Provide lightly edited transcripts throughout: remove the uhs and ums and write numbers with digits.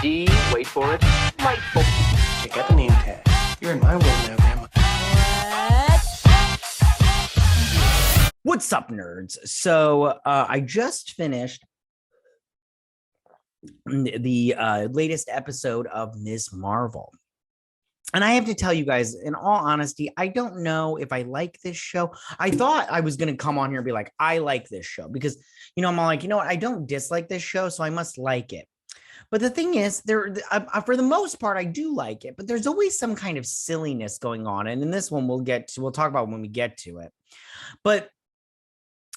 D, wait for it, delightful. Check out the name tag. You're in my world now, Grandma. What's up, nerds? So I just finished the latest episode of Ms. Marvel. And I have to tell you guys, in all honesty, I don't know if I like this show. I thought I was going to come on here and be like, I like this show because, I'm all like, you know what? I don't dislike this show, so I must like it. But the thing is, for the most part, I do like it, but there's always some kind of silliness going on. And in this one, we'll talk about when we get to it. But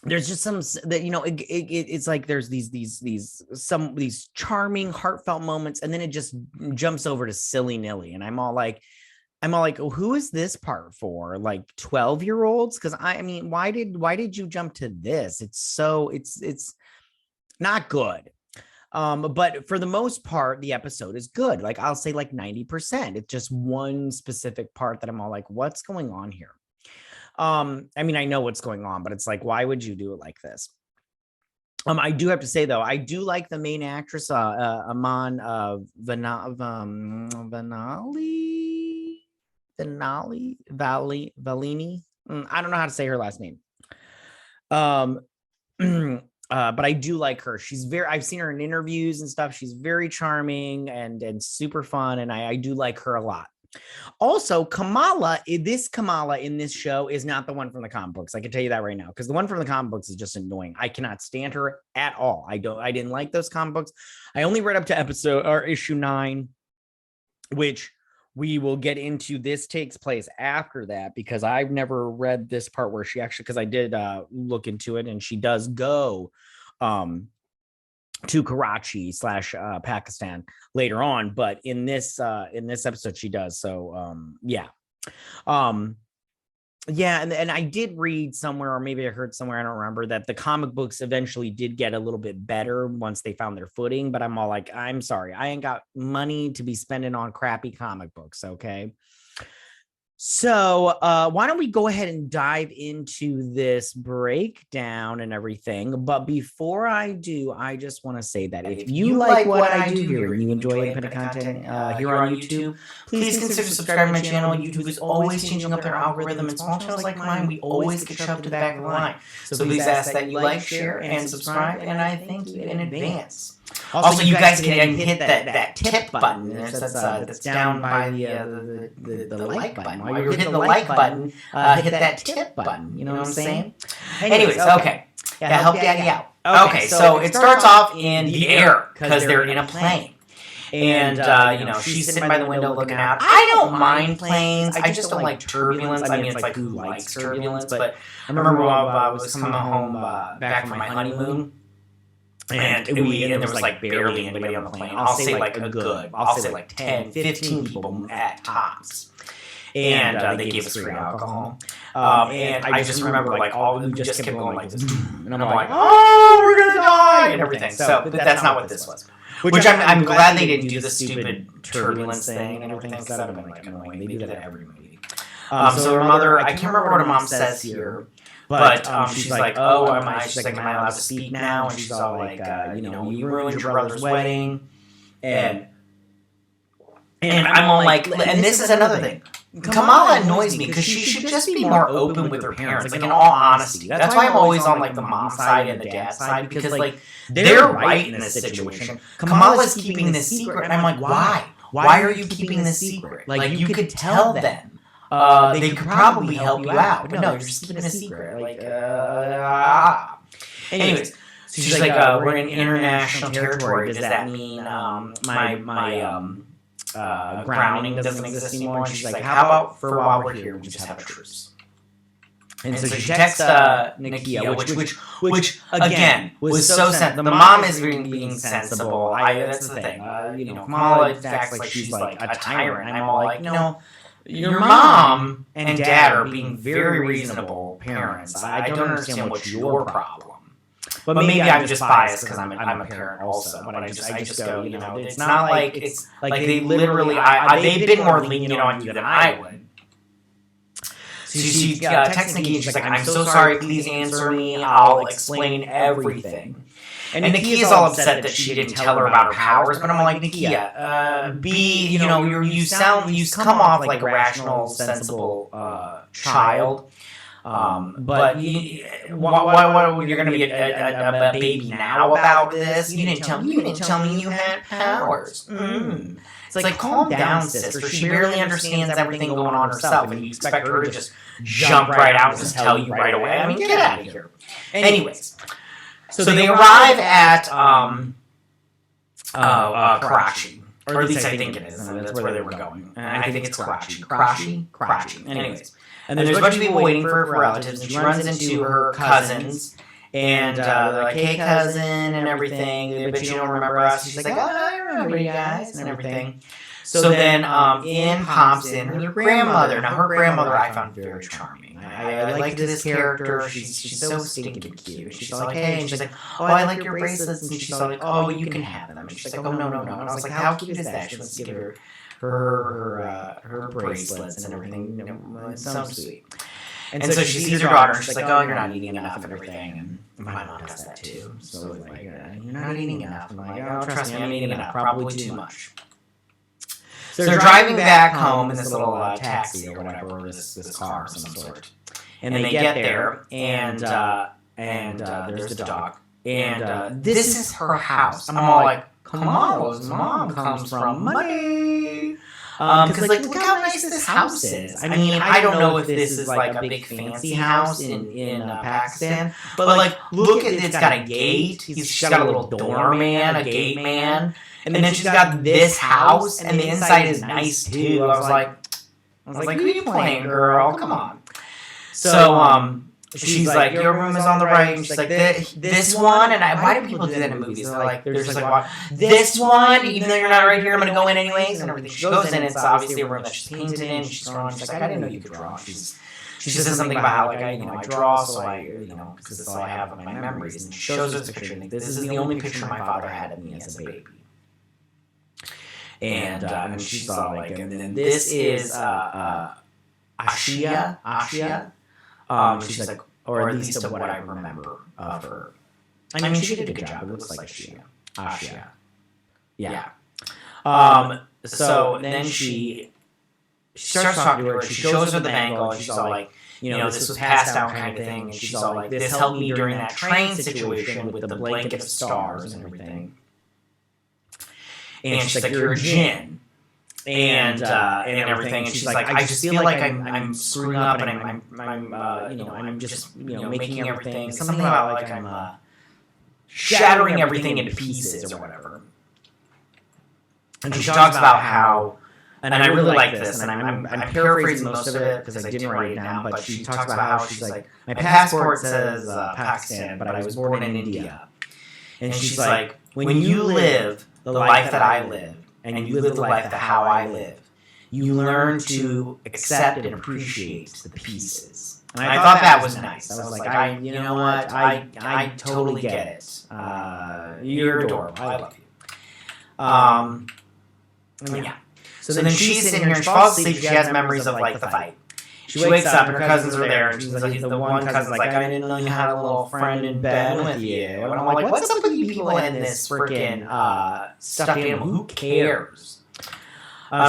there's just some that, it's like there's these charming, heartfelt moments, and then it just jumps over to silly-nilly. And I'm all like, oh, who is this part for? Like 12-year-olds? Because I mean, why did you jump to this? It's not good. But for the most part, the episode is good. Like I'll say like 90%. It's just one specific part that I'm all like, what's going on here? I mean, I know what's going on, but it's like, why would you do it like this? I do have to say though, I do like the main actress, Iman Vellani. I don't know how to say her last name. But I do like her. I've seen her in interviews and stuff. She's very charming and super fun. And I do like her a lot. Also, Kamala in this show is not the one from the comic books. I can tell you that right now, because the one from the comic books is just annoying. I cannot stand her at all. I didn't like those comic books. I only read up to issue 9, which we will get into. This takes place after that because I've never read this part where she actually, because I did look into it, and she does go to Karachi / Pakistan later on, but in this episode she does. So yeah. And I did read somewhere, or maybe I heard somewhere, I don't remember, that the comic books eventually did get a little bit better once they found their footing. But I'm all like, I'm sorry, I ain't got money to be spending on crappy comic books. Okay. So why don't we go ahead and dive into this breakdown and everything. But before I do, I just want to say that if you like what I do here and you enjoy independent content here on YouTube, please consider subscribing to my channel. YouTube is always changing up their algorithm, and small channels like mine, we always get shoved to the back of the line. So please ask that you like, share, and subscribe, and I thank you in advance. Also, you guys can hit that tip button that's down by the like button. While you're hitting the like button, hit that tip button. You know what I'm saying? Anyways, okay. Yeah, help Daddy out. Okay, so it starts off in the air because they're in a plane. And, she's sitting by the window looking out. I don't mind planes. I just don't like turbulence. I mean, it's like, who likes turbulence? But I remember when I was coming home back from my honeymoon. And there was like barely anybody on the plane. I'll say like 10, 15 people at tops. And they gave us free alcohol. And I just remember like all we just kept going like this. And I'm like, oh, we're going to die and everything. So that's not what this was. Which I'm glad they didn't do the stupid turbulence thing and everything, because that would have been like annoying. They do that in every movie. So her mother, I can't remember what her mom says here. But she's like, oh, am I allowed to speak now? And she's all like, you ruined your brother's wedding. And I'm all like, and this is another thing. Kamala annoys me because she should just be more open with her parents, like in all honesty. That's why I'm always on like the mom side and the dad side, because like they're right in this situation. Kamala's keeping this secret, and I'm like, why? Why are you keeping this secret? Like you could tell them. They could probably help you out, but no, you're just keeping a secret. Like, anyways, so she's like, we're in international territory. Does that mean my grounding doesn't exist anymore? And she's like, how about for a while we're here, we just have a truce? And so she texts Nakia, which again was so sensible. The mom is being sensible. That's the thing. Kamala acts like she's like a tyrant. I'm all like, no. Your mom and dad are being very reasonable parents. I don't understand what's your problem. But maybe I'm just biased because I'm a parent also. But I just go, it's not like it's like they literally. They've been more lenient on you than I would. So she texts Nikki and she's like, I'm so sorry, please answer me. I'll explain everything. And Nakia is all upset that she didn't tell her about her powers, but I'm like, Nakia, you come off like a rational, sensible child. But why you're gonna be a baby now about this? You didn't tell me you had powers. It's like calm down, sister. She barely understands everything going on herself, and you expect her to just jump right out and just tell you right away. I mean, get out of here. Anyways, so they arrive at Karachi, or at least I think it is. That's where they were going. I think it's Karachi. Karachi. Anyways. And there's a bunch of people waiting for relatives, and she runs into her cousins, and they're like, hey, cousin, and everything, but you don't remember us. She's like, oh, I remember you guys, and everything. So then in pops in her grandmother. Now, her grandmother I found very charming. I liked this character. She's so stinking cute. She's like, hey, and she's like, oh, I like your bracelets. And she's like, oh, you can have them. And she's like, oh, no. And I was like, how cute is that? She wants to give her bracelets and everything. It's so sweet. And so she sees her daughter, and she's like, oh, you're not eating enough and everything. And my mom does that too. So it's like, you're not eating enough. I'm like, oh, trust me, I'm eating enough. Probably too much. So they're driving back home in this little taxi or whatever, or this car of some sort. And they get there, and there's the dog. And this is her house. I'm all like, Kamala's mom comes from money. Because, look how nice this house is. I mean, I don't know if this is, like, a big fancy house in Pakistan, but, look at it. It's got a gate. She's got a little doorman, a gate man. And then she's got this house, and the inside is nice, too. I was like, who are you playing, girl? Come on. So, she's like, your room is on the right, and she's like, this one, and why do people do that in movies? They're just like, what? This one, even though you're not right here, I'm going to go in anyways, and everything. She goes in, it's obviously a room that she's painted in, she's drawing, she's like, I didn't know you could draw. She says something about how, like, I draw, so because that's all I have of my memories, and she shows her the picture, and this is the only picture my father had of me as a baby. And she's all like, and then this is, Ashia. She's like, or at least of what I remember of her. I mean, she did a good job. It looks like Ashia. Yeah. So then she starts talking to her. She shows her the bangle, and she's all like, this was passed down kind of thing. And she's all like, this helped me during that train situation with the blanket of stars and everything. And she's like, you're a Jinn. And everything, and she's like, I just feel like I'm screwing up, and I'm just making everything, something about like I'm shattering everything into pieces or whatever. And she talks about how, and I really like this, and I'm paraphrasing most of it because I didn't write it down, but she talks about how she's like, my passport says Pakistan, but I was born in India. And she's like, when you live the life that I live, and you live the life that how I live, you learn to accept and appreciate the pieces. And I thought that was nice. I was like, you know what? I totally get it. You're adorable. I love you. Yeah. So then she's sitting here, and she falls asleep. She has memories of, like, the fight. She wakes up, and her cousins are there, and she's like, the one cousin's like, I didn't know you had a little friend in bed with you. And I'm like, what's up with you people in this freaking stuffed animal? Who cares?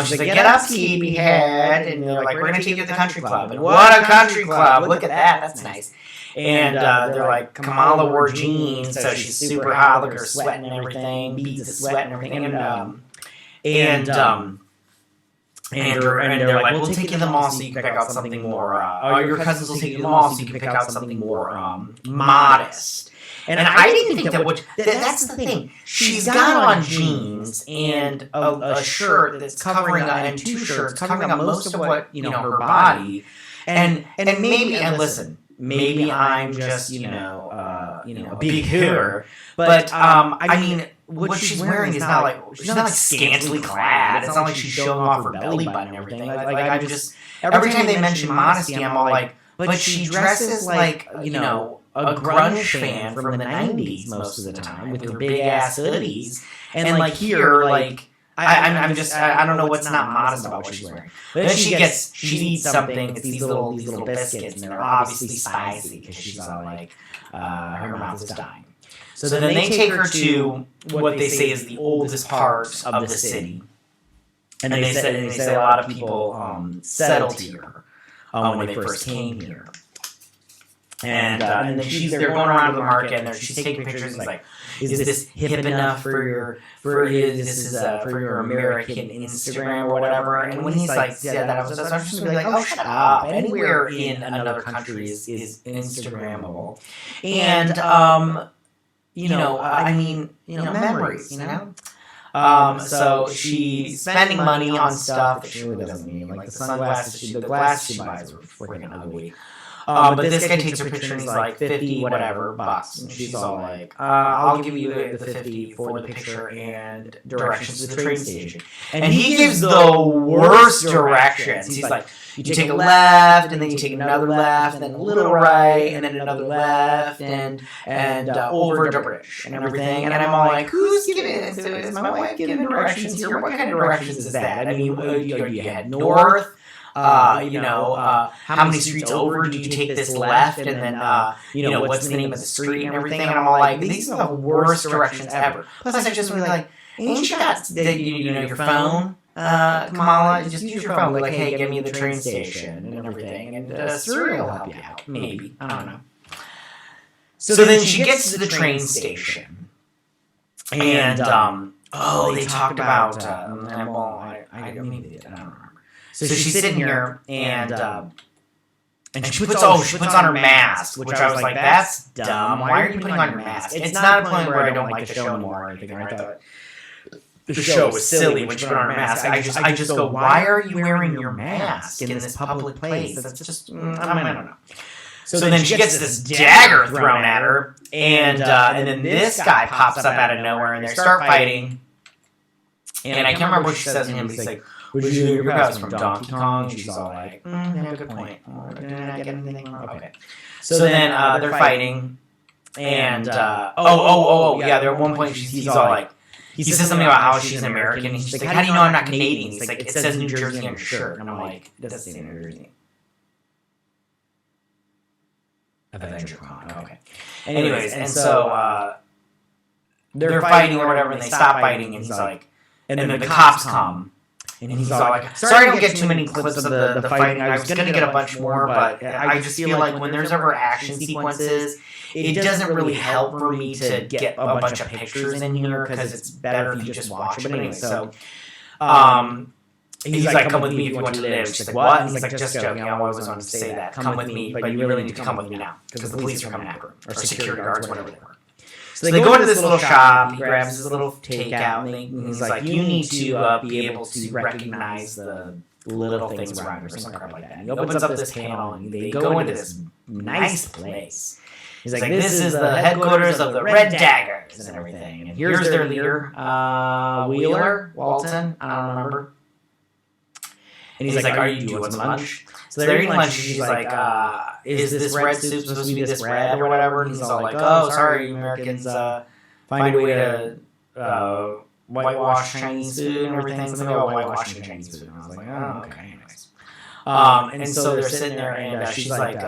She's like, get up, sleepyhead. And they're like, we're going to take you to the country club. And what a country club. Look at that. That's nice. And they're like, Kamala wore jeans, so she's super hot. Look at her sweating and everything, beads of sweat and everything. And they're like, we'll take you to the mall so you can pick out something more, your cousins will take you to the mall so you can pick out something more modest. And I didn't think that's the thing. She's got on jeans and a shirt that's covering, and two shirts covering up most of what, her body. And maybe, and listen, maybe I'm just, a big hooer. But, I mean, what she's wearing is not like, she's not like scantily clad. It's not like she's showing off her belly button and everything. Like I'm just, every time they mention modesty, I'm all like, but she dresses like, a grunge fan from the 90s most of the time with her big ass hoodies. And like here, like, I don't know what's not modest about what she's wearing. But then she eats something. It's these little biscuits, and they're obviously spicy because she's all like, her mouth is dying. So then they take her to what they say is the oldest part of the city. And they say a lot of people settled here when they first came here. And then they're going around to the market, and she's taking pictures, and he's like, is this hip enough for your American Instagram or whatever? And when he's like, yeah, that was just gonna be like, oh, shut up. Anywhere in another country is Instagrammable. And, memories, so she's spending money on stuff that she really doesn't need. Like the sunglasses, the glasses she buys are freaking ugly. But this guy takes her picture and he's like, 50 whatever bucks. And she's all like, I'll give you the 50 for the picture and directions to the train station. And he gives the worst directions. He's like, you take a left, and then you take another left, and then a little right, and then another left, and over the bridge and everything. And I'm all like, who's giving it? Is my wife giving directions here? What kind of directions is that? I mean, you head north. How many streets over do you take this left, and then, what's the name of the street and everything? And I'm all like, these are the worst directions ever. Plus, I just really like, ain't you got, your phone? Kamala, just use your phone. Like, hey, give me the train station and everything, and Siri will help you out. Maybe. I don't know. So then she gets to the train station, and, they talked about, I don't know. So she's sitting here, and she puts on her mask, which I was like, that's dumb. Why are you putting on your mask? It's not a point where I don't like the show anymore or anything. I thought the show was silly when she put on her mask. I just go, why are you wearing your mask in this public place? That's just, I don't know. So then she gets this dagger thrown at her, and then this guy pops up out of nowhere, and they start fighting. And I can't remember what she says to him, but he's like, would you know your guy's from Donkey Kong? And she's all like, yeah, good point. Did I not get anything wrong? Okay. So then they're fighting, and yeah, there at one point he's all like, he says something about how she's an American, and he's like, how do you know I'm not Canadian? He's like, it says New Jersey on your shirt. And I'm like, it doesn't say New Jersey. AvengerCon, okay. Anyways, and so they're fighting or whatever, and they stop fighting, and he's like, and then the cops come. And he's all like, sorry I don't get too many clips of the fighting. I was going to get a bunch more, but I just feel like when there's ever action sequences, it doesn't really help for me to get a bunch of pictures in here, because it's better if you just watch it. But anyway, so he's like, come with me if you want to live. She's like, what? And he's like, just joking. I always wanted to say that. Come with me, but you really need to come with me now, because the police are coming after him, or security guards, whatever they were. So they go into this little shop, he grabs his little takeout, and he's like, you need to be able to recognize the little things around you, or some crap like that. And he opens up this panel, and they go into this nice place. He's like, this is the headquarters of the Red Daggers and everything. And here's their leader, Wheeler, Walton, I don't remember. And he's like, do you want some lunch? So they're eating lunch, and she's like, is this red soup supposed to be this red or whatever? And he's all like, oh, sorry, Americans find a way to whitewash Chinese food and everything. Something about whitewashing Chinese food. And I was like, oh, okay, anyways. And so they're sitting there, and she's like,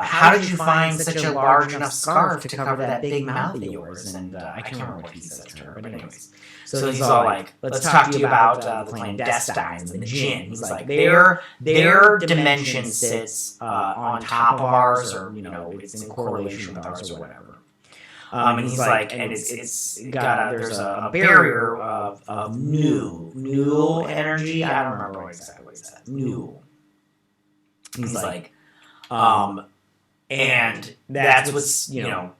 how did you find such a large enough scarf to cover that big mouth of yours? And I can't remember what he said to her, but anyways. So he's all like, let's talk to you about the clandestines and the Jinn. He's like, their dimension sits on top of ours, or, it's in correlation with ours or whatever. And he's like, and it's got there's a barrier of new energy. I don't remember exactly what he said. New. He's like, and that's what's, the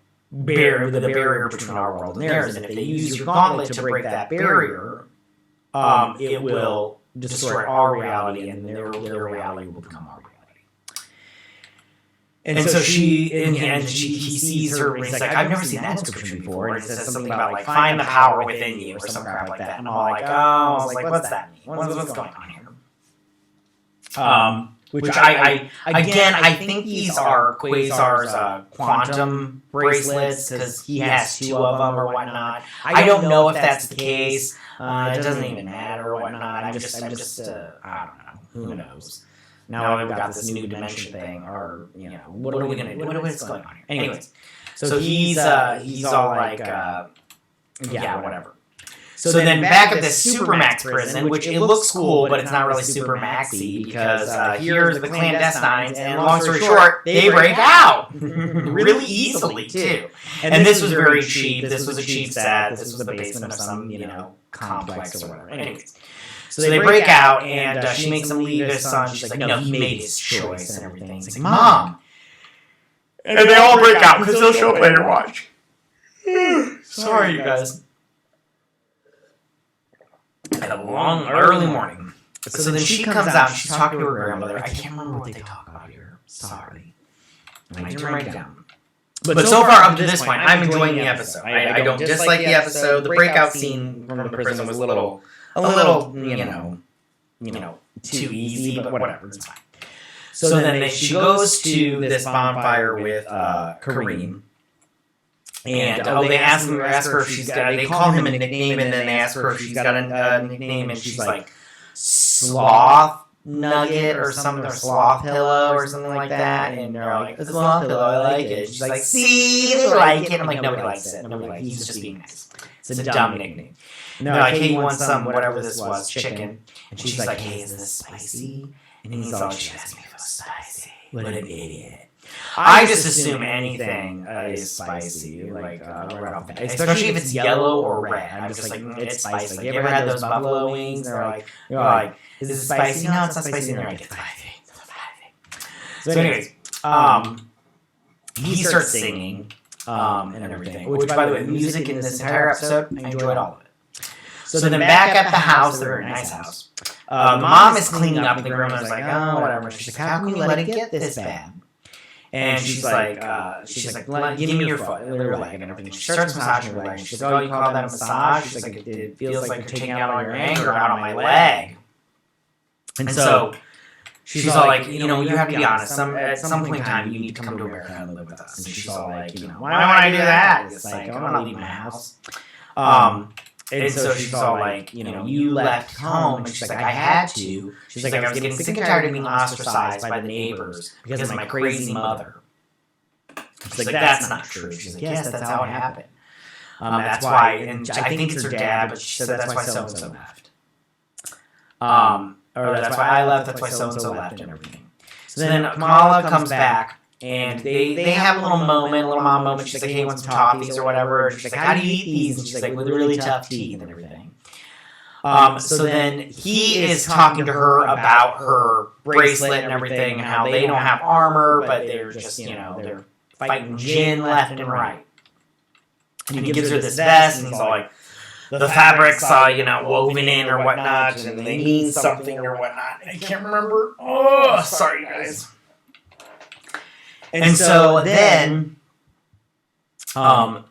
barrier between our world and theirs. And if they use your gauntlet to break that barrier, it will destroy our reality, and their reality will become our reality. And so he sees her, and he's like, I've never seen that inscription before. And it says something about, like, find the power within you, or some crap like that. And I'm all like, I was like, what's that mean? What's going on here? Which I think these are Quasar's quantum bracelets, because he has two of them or whatnot. I don't know if that's the case. It doesn't even matter or whatnot. I don't know. Who knows? Now we've got this new dimension thing, or what are we gonna do? What's going on here? Anyways, So he's all like, yeah, whatever. So then back at the Supermax prison, which it looks cool, but it's not really Supermaxy because here's the clandestines, and long story short, they break out really easily too. And this was very cheap. This was a cheap set. This was the basement of some, complex or whatever. Anyways. So they break out, and she makes him leave his son. She's like, no, he made his choice and everything. He's like, Mom. And they all break out because they'll show up later. Watch. Sorry, you guys. At a long, early morning. So then she comes out, she's talking to her grandmother. I can't remember what they talk about here. Sorry. I didn't write it down. But so far up to this point, I'm enjoying the episode. I don't dislike the episode. The breakout scene from the prison was a little, too easy, but whatever, it's fine. So then she goes to this bonfire with Kareem. And they ask her if she's got. They call him a nickname, and then they ask her if she's got a nickname, and she's like Sloth Nugget or something, or Sloth Pillow or something like that. And they're like, "It's a Sloth Pillow, I like it." She's like, "See, they like it." I'm like, "Nobody likes it. Nobody likes it. He's just being nice. It's a dumb nickname." And they're like, "Hey, you want some whatever this was, chicken?" And she's like, "Hey, is this spicy?" And he's all, "She asked me if it was spicy. What an idiot." I just assume anything is spicy, like right off the bat. Especially if it's yellow or red. I'm just like, it's spicy. Like, you ever had those buffalo wings? They're like, is this spicy? No, it's not spicy. And they're like, it's spicy. So anyways, he starts singing and everything. Which, by the way, music in this entire episode, I enjoyed all of it. So then back at the house, the very nice house, the mom is cleaning up, and the grandma's like, oh, whatever. She's like, how can you let it get this bad? And she's like, give me your foot, your leg, and everything. She starts massaging her leg. She's like, oh, you call that a massage? She's like, it feels like you're taking out all your anger out on my leg. And so she's all like, you have to be honest. At some point in time, you need to come to America and live with us. And she's all like, why don't I do that? It's like, I'm not leaving my house. And so she's all like, you left home. And she's like, I had to. She's like, I was getting sick and tired of being ostracized by the neighbors because of my crazy mother. She's like, that's not true. She's like, yes, that's how it happened. That's why, and I think it's her dad, but she said that's why so-and-so left. Or that's why I left, that's why so-and-so left and everything. So then Kamala comes back. And they have a little mom moment. She's like, hey, want some toffees or whatever? And she's like, how do you eat these? And she's like, with really tough teeth and everything. So then he is talking to her about her bracelet and everything, how they don't have armor, but they're just, they're fighting Jinn left and right. And he gives her this vest, and he's all like, the fabrics, woven in or whatnot, and they mean something or whatnot. I can't remember. Oh, sorry, guys. And so then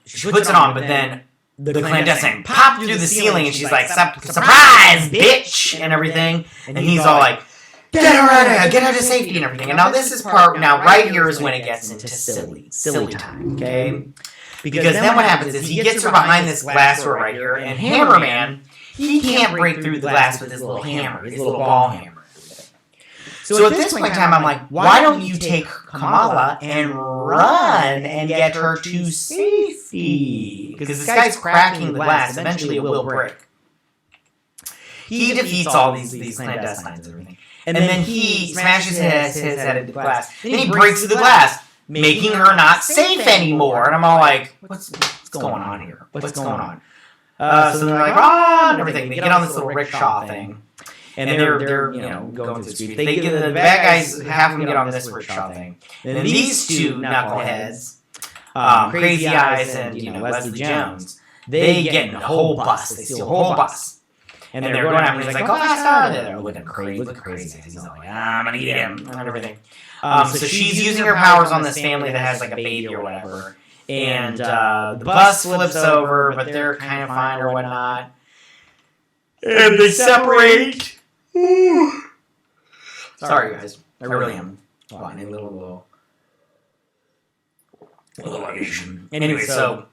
she puts it on, but then the clandestine popped through the ceiling, and she's like, surprise, bitch, and everything. And he's all like, get her out of here, get her to safety and everything. And now this is right here is when it gets into silly time, okay? Because then what happens is he gets her behind this glass door right here, and Hammerman, he can't break through the glass with his little hammer, his little ball hammer. So at this point in time, I'm like, why don't you take Kamala and run and get her to safety? Because this guy's cracking the glass. Eventually, it will break. He defeats all these clandestines and everything. And then he smashes his head into the glass. Then he breaks through the glass, making her not safe anymore. And I'm all like, what's going on here? What's going on? So they're like, run and everything. They get on this little rickshaw thing. And they're going through the street. They get the bad guys, half of them get on this rickshaw thing. And then these two knuckleheads, Crazy Eyes and Leslie Jones, they get in a whole bus. They steal a whole bus. And they're going after him. He's like, go faster. They're looking crazy. He's like, I'm gonna eat him and everything. So she's using her powers on this family that has like a baby or whatever. And the bus flips over, but they're kind of fine or whatnot. And they separate. Sorry, guys. I really am. Well, I need a little Asian. Anyway, so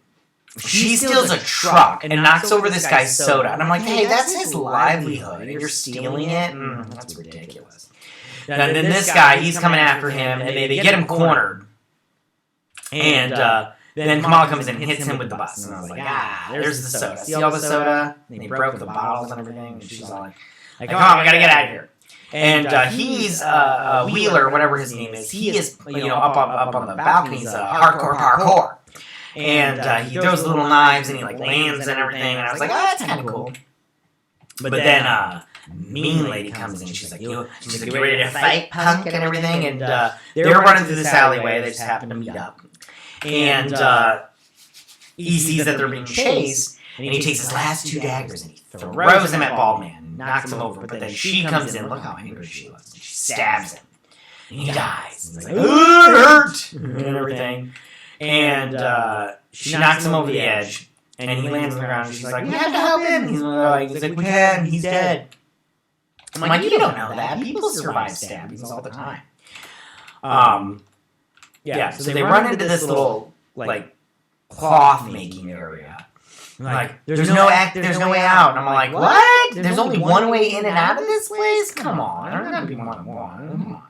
she steals a truck and knocks over this guy's soda. And I'm like, hey, that's his livelihood. And you're stealing it? That's ridiculous. And then this guy, he's coming after him, and they get him cornered. And then Kamala comes in and hits him with the bus. And I was like, there's the soda. See all the soda? And they broke the bottles and everything. And she's all like, come on, we gotta get out of here. And he's Wheeler, whatever his name is. He is, up on the balcony. He's hardcore parkour. And he throws little knives and he like lands and everything. And I was like, that's kind of cool. But then mean lady comes in. She's like, you ready to fight, punk, and everything? And they're running through this alleyway. They just happen to meet up. And he sees that they're being chased, and he takes his last 2 daggers and he throws them at Baldman, knocks him over. But then she comes in. Look how angry she looks. She stabs him, and he dies. And he's like, ooh, it hurt, and everything. And she knocks him over the edge, and he lands on the ground. And she's like, we have to help him. He's like, we can. He's dead. I'm like, you don't know that. People survive stabbings all the time. Yeah, so they run into this little, like, cloth making area. Like, there's no way out. And I'm like, what? There's only one way in and out of this place? Come on. There's gotta be more than one. Come on.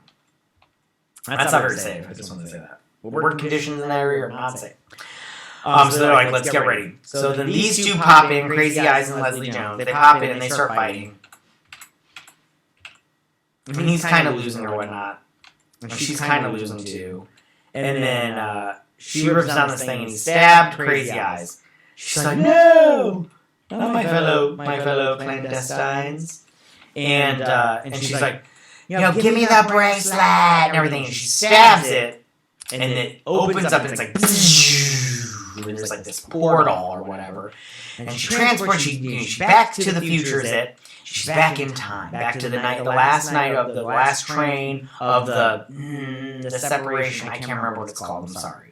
That's not very safe. I just wanted to say that. Work conditions in that area are not safe. So they're like, let's get ready. So then these two pop in, Crazy Eyes and Leslie Jones. They pop in and they start fighting. And he's kind of losing or whatnot. And she's kind of losing too. And then she rips down this thing and he stabbed Crazy Eyes. She's like, no, not my fellow clandestines. And she's like, give me that bracelet and everything. And she stabs it, and it opens up and it's like, and there's like this portal or whatever. And she transports, she's back to the future, is it? She's back in time, back to the last night of the last train of the separation. I can't remember what it's called. I'm sorry.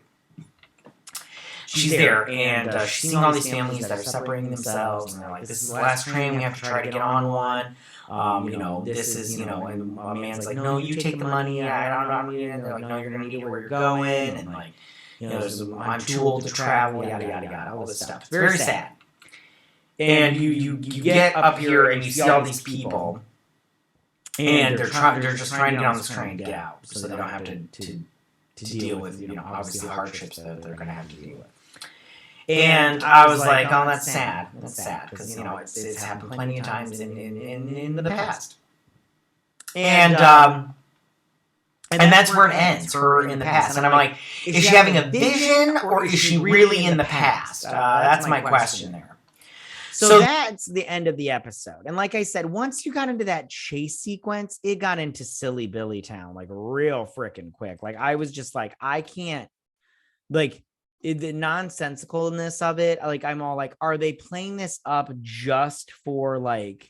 She's there, and she's seeing all these families that are separating themselves, and they're like, "This is the last train. We have to try to get on one." This is, and a man's like, "No, you take the money. I don't need it." And they're like, "No, you're gonna need it where you're going," and like, I'm too old to travel. Yada yada yada. All this stuff. It's very sad. And you get up here and you see all these people, and they're just trying to get on this train to get out, so they don't have to deal with obviously the hardships that they're going to have to deal with. And I was like, oh, that's sad. That's sad because it's happened plenty of times in the past. And that's where it ends, her in the past. And I'm like, is she having a vision or is she really in the past? That's my question there. So that's the end of the episode. And like I said, once you got into that chase sequence, it got into Silly Billy Town, like real freaking quick. Like I was just like, I can't, like the nonsensicalness of it. Like I'm all like, are they playing this up just for like,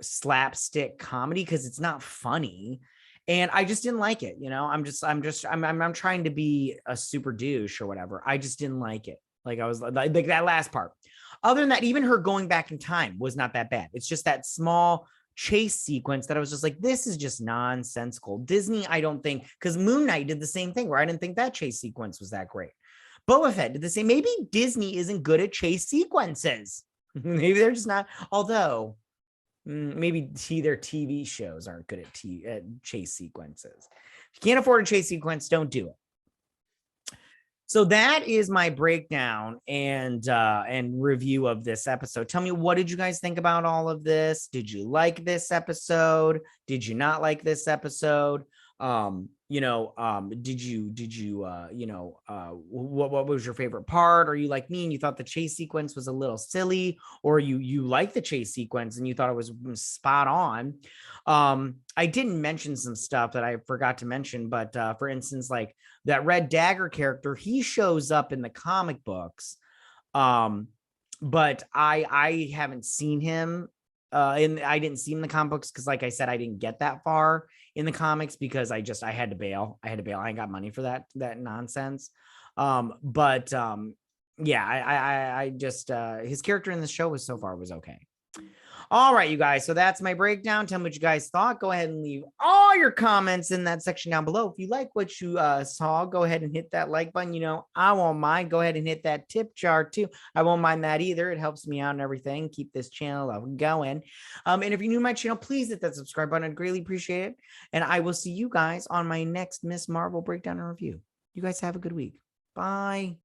slapstick comedy? Because it's not funny. And I just didn't like it. I'm trying to be a super douche or whatever. I just didn't like it. Like I was like that last part. Other than that, even her going back in time was not that bad. It's just that small chase sequence that I was just like, this is just nonsensical. Disney, I don't think, because Moon Knight did the same thing where I didn't think that chase sequence was that great. Boba Fett did the same. Maybe Disney isn't good at chase sequences. Maybe they're just not. Although maybe their TV shows aren't good at chase sequences. If you can't afford a chase sequence, don't do it. So that is my breakdown and review of this episode. Tell me, what did you guys think about all of this? Did you like this episode? Did you not like this episode? Did you what was your favorite part? Are you like me and you thought the chase sequence was a little silly, or you like the chase sequence and you thought it was spot on? I didn't mention some stuff that I forgot to mention, but for instance, like that Red Dagger character, he shows up in the comic books, but I haven't seen him. I didn't see him in the comic books because, like I said, I didn't get that far in the comics because I had to bail. I ain't got money for that nonsense. I just his character in the show was okay. All right, you guys. So that's my breakdown. Tell me what you guys thought. Go ahead and leave all your comments in that section down below. If you like what you saw, go ahead and hit that like button. I won't mind. Go ahead and hit that tip jar too. I won't mind that either. It helps me out and everything. Keep this channel going. And if you're new to my channel, please hit that subscribe button. I'd greatly appreciate it. And I will see you guys on my next Miss Marvel breakdown and review. You guys have a good week. Bye.